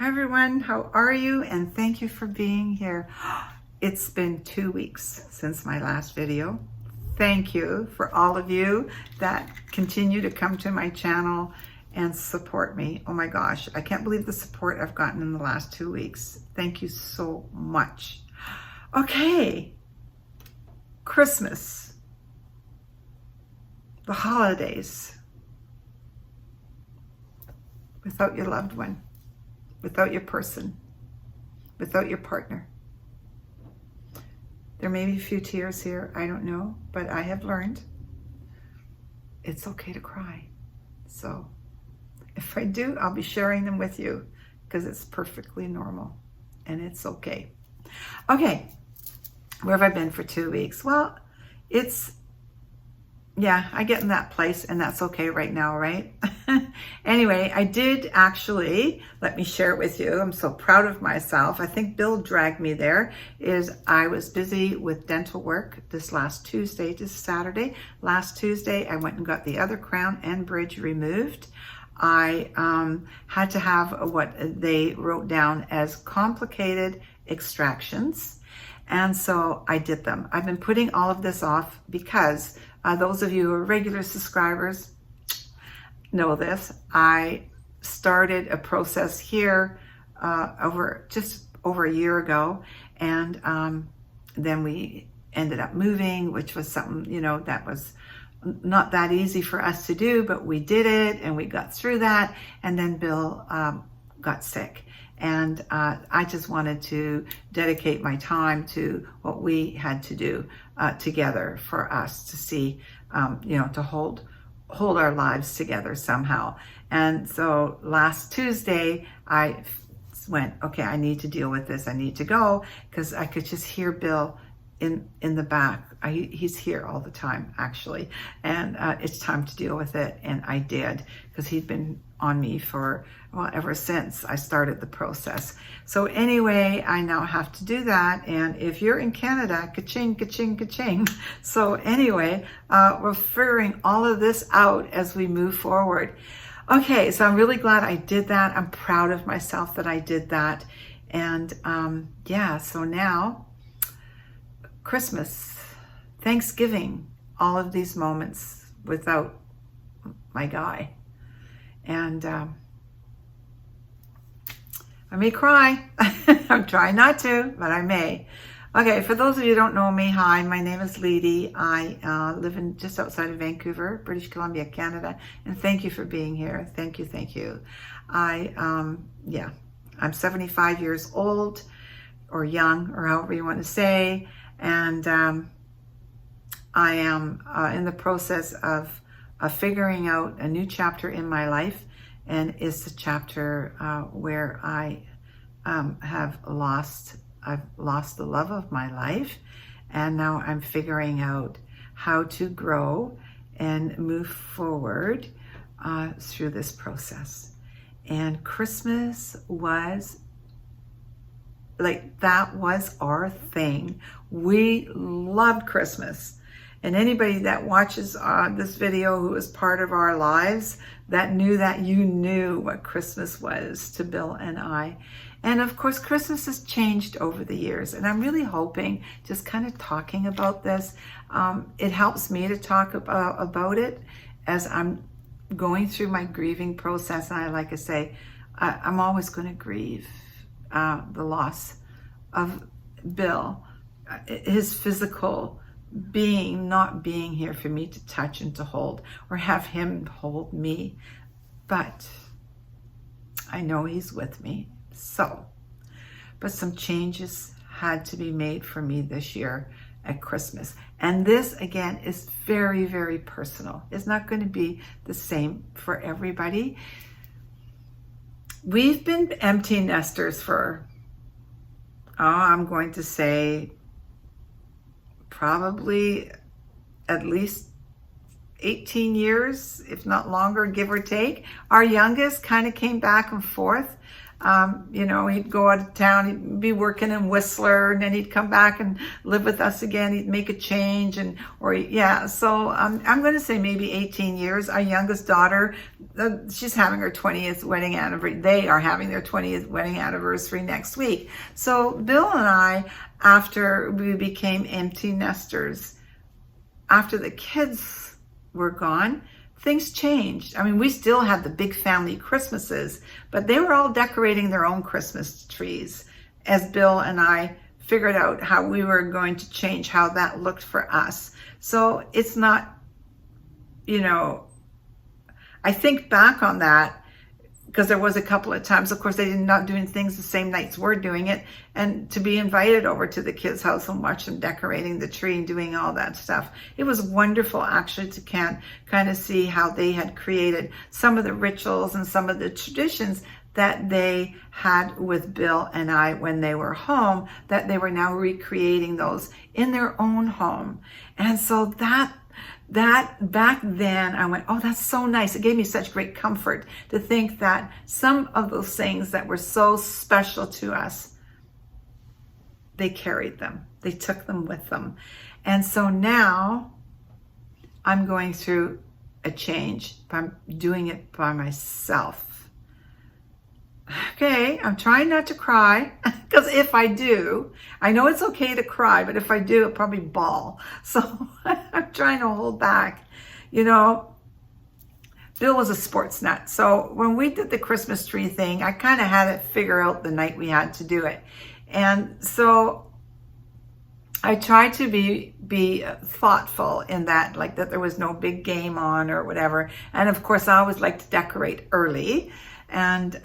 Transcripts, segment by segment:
Hi everyone, how are you? And thank you for being here. It's been 2 weeks since my last video. Thank you for all of you that continue to come to my channel and support me. Oh my gosh, I can't believe the support I've gotten in the last 2 weeks. Thank you so much. Okay, Christmas, the holidays, without your loved one, without your person, without your partner. There may be a few tears here, I don't know, but I have learned it's okay to cry. So if I do, I'll be sharing them with you because it's perfectly normal and it's okay. Okay, where have I been for 2 weeks? Well, I get in that place and that's okay right now, right? Anyway, I did actually, let me share it with you. I'm so proud of myself. I think Bill dragged me there. I was busy with dental work this last Tuesday to Saturday. Last Tuesday, I went and got the other crown and bridge removed. I had to have what they wrote down as complicated extractions. And so I did them. I've been putting all of this off because those of you who are regular subscribers know this. I started a process here just over a year ago, and then we ended up moving, which was something, that was not that easy for us to do, but we did it and we got through that. And then Bill got sick. And I just wanted to dedicate my time to what we had to do together for us to see, to hold our lives together somehow. And so last Tuesday, I went, okay, I need to deal with this. I need to go, because I could just hear Bill in the back. He's here all the time, actually. And it's time to deal with it. And I did, because he'd been on me ever since I started the process. So anyway, I now have to do that. And if you're in Canada, ka-ching, ka-ching, ka-ching. So anyway, we're figuring all of this out as we move forward. Okay, so I'm really glad I did that. I'm proud of myself that I did that. And so now, Christmas, Thanksgiving, all of these moments without my guy. And I may cry. I'm trying not to, but I may. Okay, for those of you who don't know me, hi, my name is Liedy. I live just outside of Vancouver, British Columbia, Canada. And thank you for being here. Thank you, thank you. I'm 75 years old, or young, or however you want to say. And I am in the process of figuring out a new chapter in my life, and it's the chapter where I've lost the love of my life, and now I'm figuring out how to grow and move forward through this process. And Christmas was that was our thing. We loved Christmas. And anybody that watches this video who is part of our lives, that you knew what Christmas was to Bill and I. And of course, Christmas has changed over the years. And I'm really hoping, just kind of talking about this, it helps me to talk about it as I'm going through my grieving process. And like I say, I'm always going to grieve the loss of Bill, his physical not being here for me to touch and to hold, or have him hold me. But I know he's with me. But some changes had to be made for me this year at Christmas. And this, again, is very, very personal. It's not going to be the same for everybody. We've been empty nesters for, I'm going to say, probably at least 18 years, if not longer, give or take. Our youngest kind of came back and forth. You know, he'd go out of town, he'd be working in Whistler, and then he'd come back and live with us again. He'd make a change, so I'm going to say maybe 18 years. Our youngest daughter, she's having her 20th wedding anniversary. They are having their 20th wedding anniversary next week. So Bill and I, after we became empty nesters, after the kids were gone, things changed. I mean, we still had the big family Christmases, but they were all decorating their own Christmas trees as Bill and I figured out how we were going to change how that looked for us. So it's not, you know, I think back on that because there was a couple of times, of course, they did not doing things the same nights we're doing it, and to be invited over to the kids' house and watch them decorating the tree and doing all that stuff. It was wonderful actually to kind of see how they had created some of the rituals and some of the traditions that they had with Bill and I when they were home, that they were now recreating those in their own home. And so that back then I went, oh, that's so nice. It gave me such great comfort to think that some of those things that were so special to us, they carried them. They took them with them. And so now I'm going through a change. I'm doing it by myself. Okay, I'm trying not to cry, because if I do, I know it's okay to cry, but if I do, I'll probably bawl. So I'm trying to hold back. You know, Bill was a sports nut. So when we did the Christmas tree thing, I kind of had it figured out the night we had to do it. And so I tried to be thoughtful in that, like that there was no big game on or whatever. And of course, I always like to decorate early. And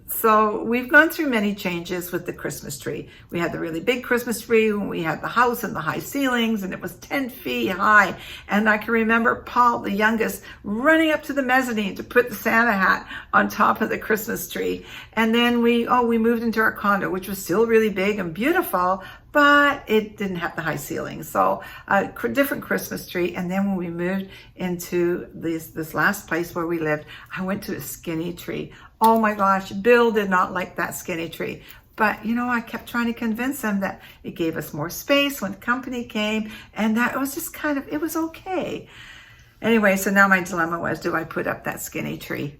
so we've gone through many changes with the Christmas tree. We had the really big Christmas tree when we had the house and the high ceilings, and it was 10 feet high. And I can remember Paul, the youngest, running up to the mezzanine to put the Santa hat on top of the Christmas tree. And then we moved into our condo, which was still really big and beautiful, but it didn't have the high ceiling. So a different Christmas tree. And then when we moved into this last place where we lived, I went to a skinny tree. Oh my gosh, Bill did not like that skinny tree. But, you know, I kept trying to convince him that it gave us more space when company came, and that it was just it was okay. Anyway, so now my dilemma was, do I put up that skinny tree?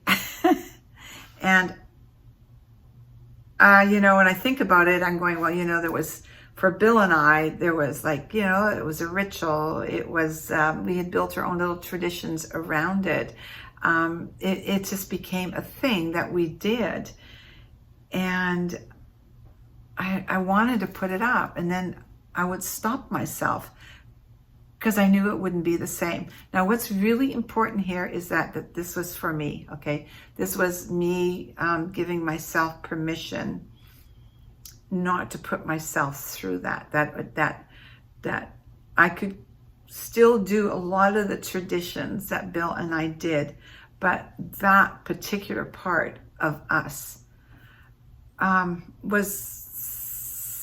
And, you know, when I think about it, I'm going, well, you know, for Bill and I, there was like, you know, it was a ritual. It was, we had built our own little traditions around it. It just became a thing that we did. And I wanted to put it up, and then I would stop myself because I knew it wouldn't be the same. Now, what's really important here is that this was for me, okay? This was me giving myself permission not to put myself through that I could still do a lot of the traditions that Bill and I did, but that particular part of us was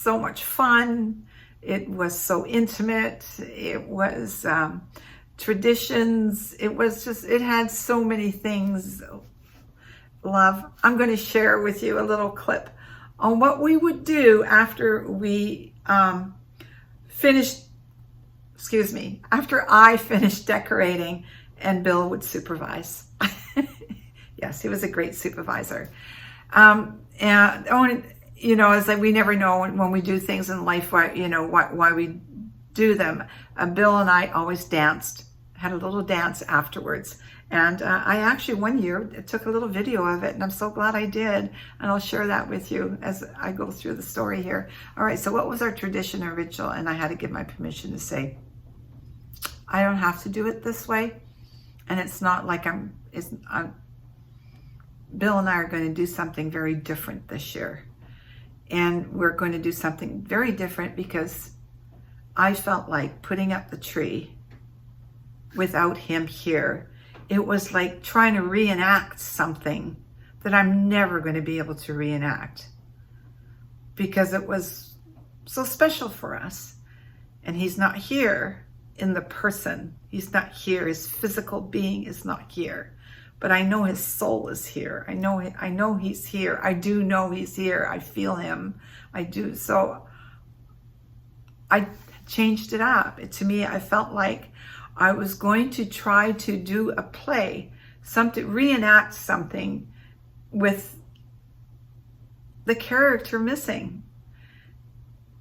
so much fun. It was so intimate. It was traditions. It had so many things. Love, I'm going to share with you a little clip on what we would do after we after I finished decorating and Bill would supervise. Yes, he was a great supervisor. And you know, it's like we never know when we do things in life why we do them. Bill and I always danced, had a little dance afterwards. And I actually one year took a little video of it, and I'm so glad I did. And I'll share that with you as I go through the story here. All right, so what was our tradition or ritual? And I had to give my permission to say, I don't have to do it this way. And it's not like Bill and I are going to do something very different this year. And we're going to do something very different because I felt like putting up the tree without him here, it was like trying to reenact something that I'm never going to be able to reenact because it was so special for us. And he's not here. in the person. He's not here. His physical being is not here. But I know his soul is here. I know he's here. I do know he's here. I feel him. I do. So I changed it up. To me, I felt like I was going to try to do a play, something, reenact something with the character missing.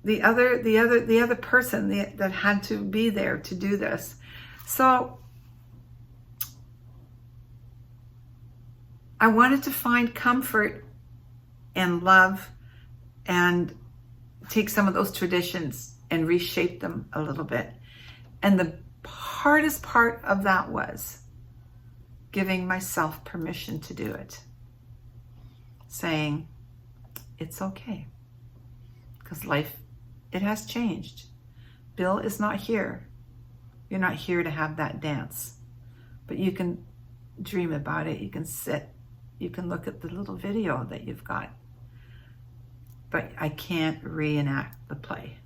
The other person that had to be there to do this. So I wanted to find comfort and love and take some of those traditions and reshape them a little bit. And the hardest part of that was giving myself permission to do it. Saying, it's okay. Because life, it has changed. Bill is not here. You're not here to have that dance. But you can dream about it. You can sit. You can look at the little video that you've got. But I can't reenact the play.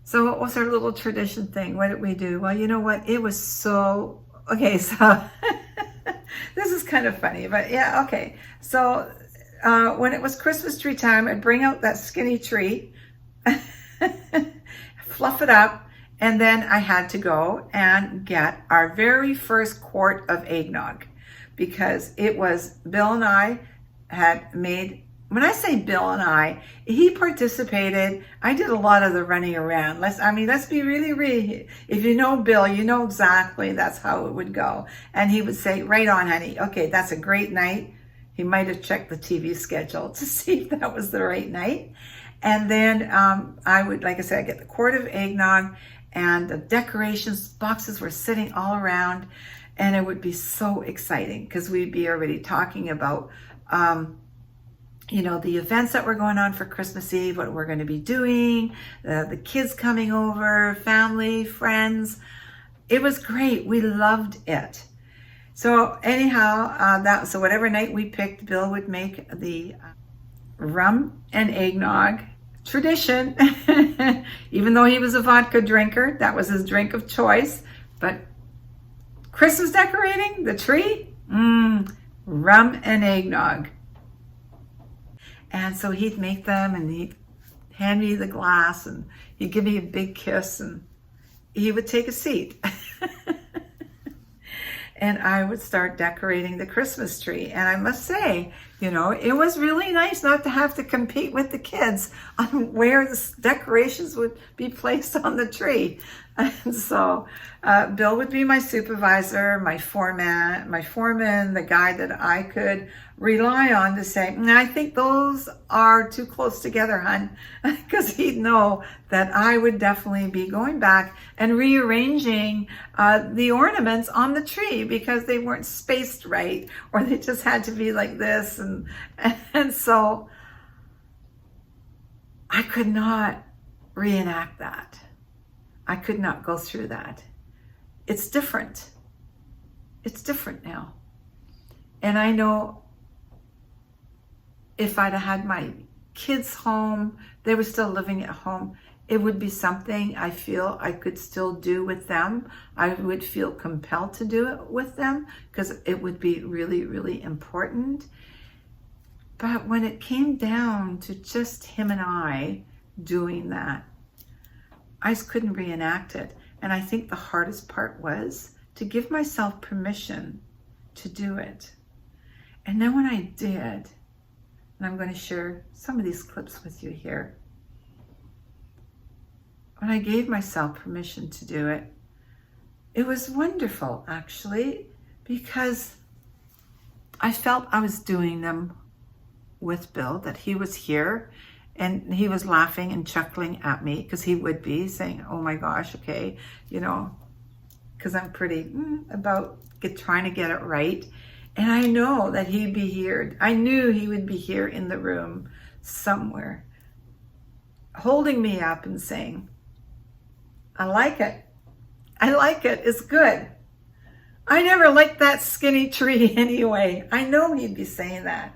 So what was our little tradition thing? What did we do? Well, you know what? It was so... Okay, so... this is kind of funny, but yeah, okay. So when it was Christmas tree time, I'd bring out that skinny tree, fluff it up, and then I had to go and get our very first quart of eggnog, because it was Bill and I had made... When I say Bill and I, he participated. I did a lot of the running around. Let's be really, if you know Bill, you know exactly that's how it would go. And he would say, right on, honey. Okay, that's a great night. He might have checked the TV schedule to see if that was the right night. And then I would, like I said, I'd get the quart of eggnog, and the decorations boxes were sitting all around. And it would be so exciting because we'd be already talking about you know, the events that were going on for Christmas Eve, what we're going to be doing, the kids coming over, family, friends. It was great. We loved it. So anyhow, so whatever night we picked, Bill would make the rum and eggnog tradition. Even though he was a vodka drinker, that was his drink of choice. But Christmas decorating, the tree, rum and eggnog. And so he'd make them, and he'd hand me the glass, and he'd give me a big kiss, and he would take a seat. And I would start decorating the Christmas tree. And I must say, you know, it was really nice not to have to compete with the kids on where the decorations would be placed on the tree. And so Bill would be my supervisor, my foreman, the guy that I could rely on to say, I think those are too close together, hon, because he'd know that I would definitely be going back and rearranging the ornaments on the tree because they weren't spaced right, or they just had to be like this. And so I could not reenact that. I could not go through that. It's different. It's different now. And I know if I'd had my kids home, they were still living at home, it would be something I feel I could still do with them. I would feel compelled to do it with them because it would be really, really important. But when it came down to just him and I doing that, I just couldn't reenact it. And I think the hardest part was to give myself permission to do it. And then when I did, and I'm going to share some of these clips with you here. When I gave myself permission to do it, it was wonderful, actually, because I felt I was doing them with Bill, that he was here, and he was laughing and chuckling at me, because he would be saying, oh my gosh, okay, you know, because I'm pretty about trying to get it right. And I know that he'd be here. I knew he would be here in the room somewhere, holding me up and saying, I like it. I like it. It's good. I never liked that skinny tree anyway. I know he'd be saying that.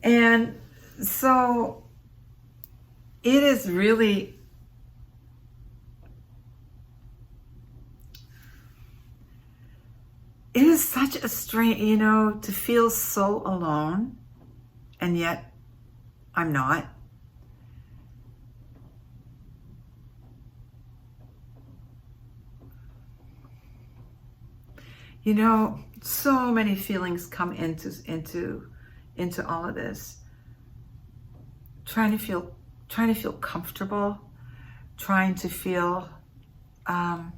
And so it is really it is such a strange, to feel so alone, and yet I'm not. So many feelings come into all of this. Trying to feel comfortable, trying to feel, you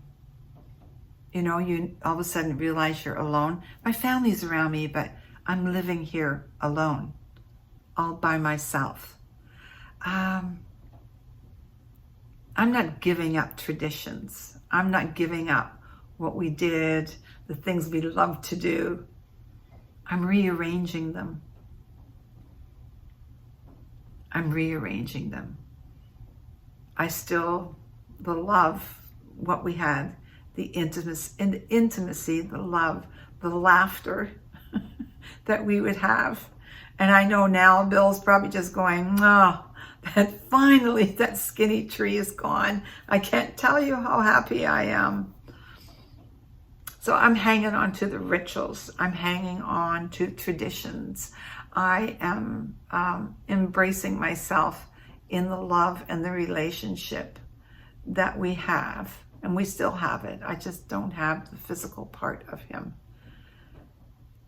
all of a sudden realize you're alone. My family's around me, but I'm living here alone, all by myself. I'm not giving up traditions. I'm not giving up what we did, the things we loved to do. I'm rearranging them. The love, what we had, the intimacy, the love, the laughter that we would have. And I know now Bill's probably just going, oh, that finally that skinny tree is gone. I can't tell you how happy I am. So I'm hanging on to the rituals. I'm hanging on to traditions. I am embracing myself in the love and the relationship that we have. And we still have it. I just don't have the physical part of him.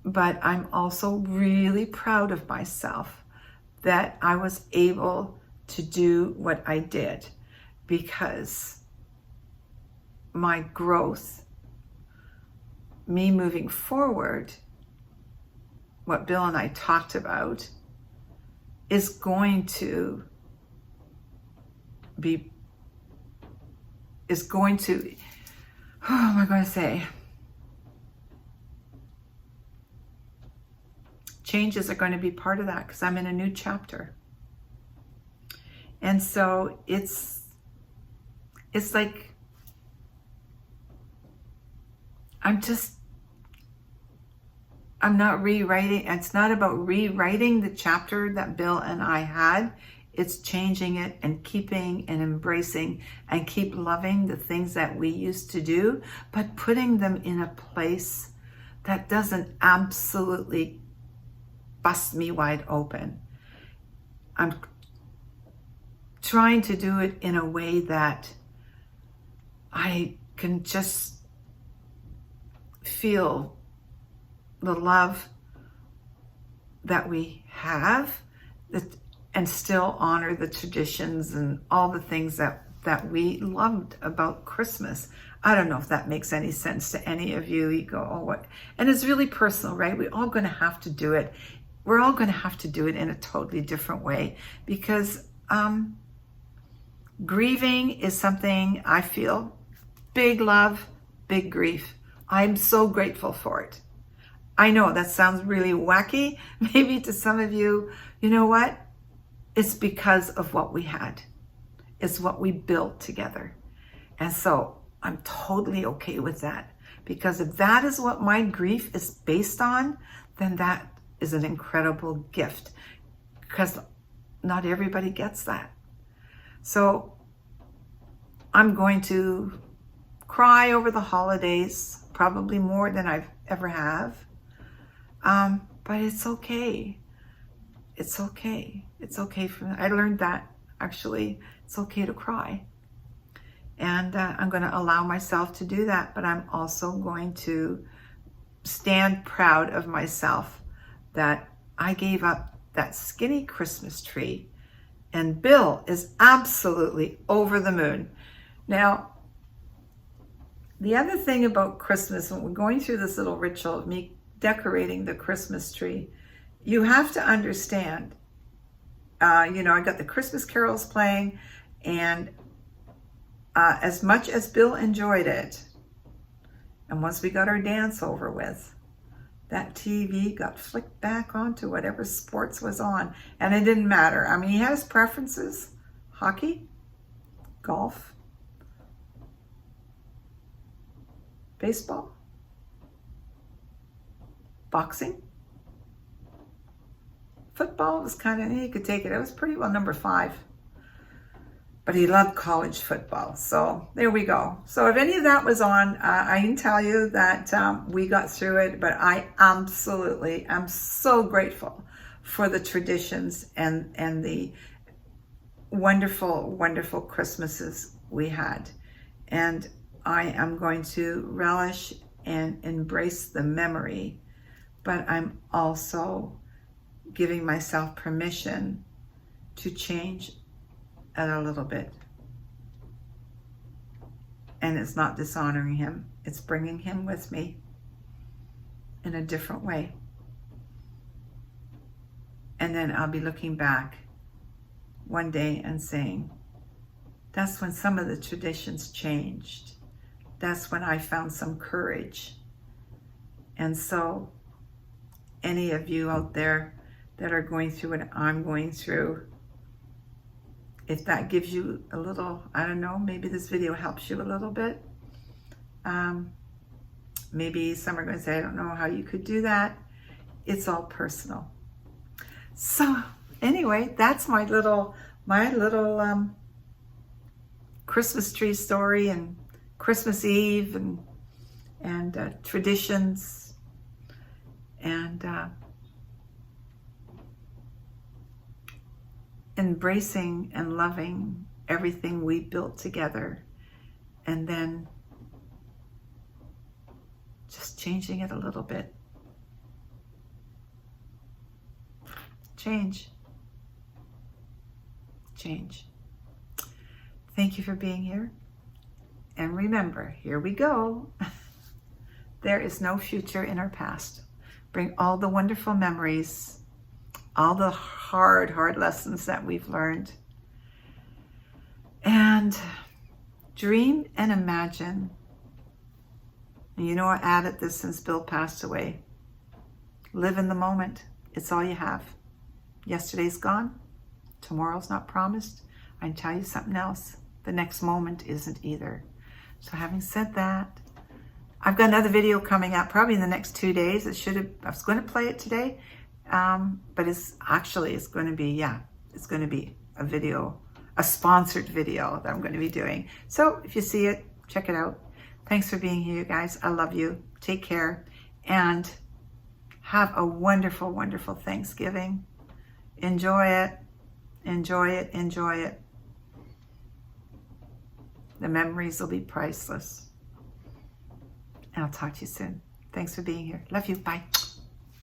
But I'm also really proud of myself that I was able to do what I did, because my growth, me moving forward, what Bill and I talked about, is going to oh, am I going to say? Changes are going to be part of that, because I'm in a new chapter. And so it's like I'm not rewriting. It's not about rewriting the chapter that Bill and I had. It's changing it and keeping and embracing and keep loving the things that we used to do, but putting them in a place that doesn't absolutely bust me wide open. I'm trying to do it in a way that I can just feel the love that we have, and still honor the traditions and all the things that we loved about Christmas. I don't know if that makes any sense to any of you. You go, oh, what? And it's really personal, right? We're all going to have to do it. We're all going to have to do it in a totally different way, because grieving is something I feel, big love, big grief. I'm so grateful for it. I know that sounds really wacky, maybe to some of you. You know what? It's because of what we had. It's what we built together. And so I'm totally okay with that, because if that is what my grief is based on, then that is an incredible gift, because not everybody gets that. So I'm going to cry over the holidays, probably more than I've ever have. But it's okay. It's okay. It's okay for me. I learned that, actually. It's okay to cry. And I'm going to allow myself to do that, but I'm also going to stand proud of myself that I gave up that skinny Christmas tree, and Bill is absolutely over the moon. Now, the other thing about Christmas, when we're going through this little ritual of me decorating the Christmas tree, you have to understand, I got the Christmas carols playing, and as much as Bill enjoyed it, and once we got our dance over with, that TV got flicked back onto whatever sports was on, and it didn't matter. I mean, he has preferences: hockey, golf, baseball, boxing, football was kind of, he could take it. It was pretty well number 5. but he loved college football. So there we go. So if any of that was on, I can tell you that we got through it, but I absolutely am so grateful for the traditions and the wonderful, wonderful Christmases we had. And I am going to relish and embrace the memory, but I'm also giving myself permission to change it a little bit. And it's not dishonoring him. It's bringing him with me in a different way. And then I'll be looking back one day and saying, that's when some of the traditions changed. That's when I found some courage. And so any of you out there that are going through what I'm going through, if that gives you a little, I don't know, maybe this video helps you a little bit. Maybe some are going to say, I don't know how you could do that. It's all personal. So anyway, that's my little Christmas tree story and Christmas Eve and traditions and embracing and loving everything we built together, and then just changing it a little bit. Change. Thank you for being here. And remember, here we go. There is no future in our past. Bring all the wonderful memories, all the hard lessons that we've learned, and dream and imagine. And you know, I added this since Bill passed away. Live in the moment. It's all you have. Yesterday's gone. Tomorrow's not promised. I can tell you something else. The next moment isn't either. So having said that, I've got another video coming out probably in the next 2 days. I was going to play it today, but it's going to be a video, a sponsored video that I'm going to be doing. So if you see it, check it out. Thanks for being here, you guys. I love you. Take care and have a wonderful, wonderful Thanksgiving. Enjoy it. Enjoy it. Enjoy it. The memories will be priceless. And I'll talk to you soon. Thanks for being here. Love you. Bye.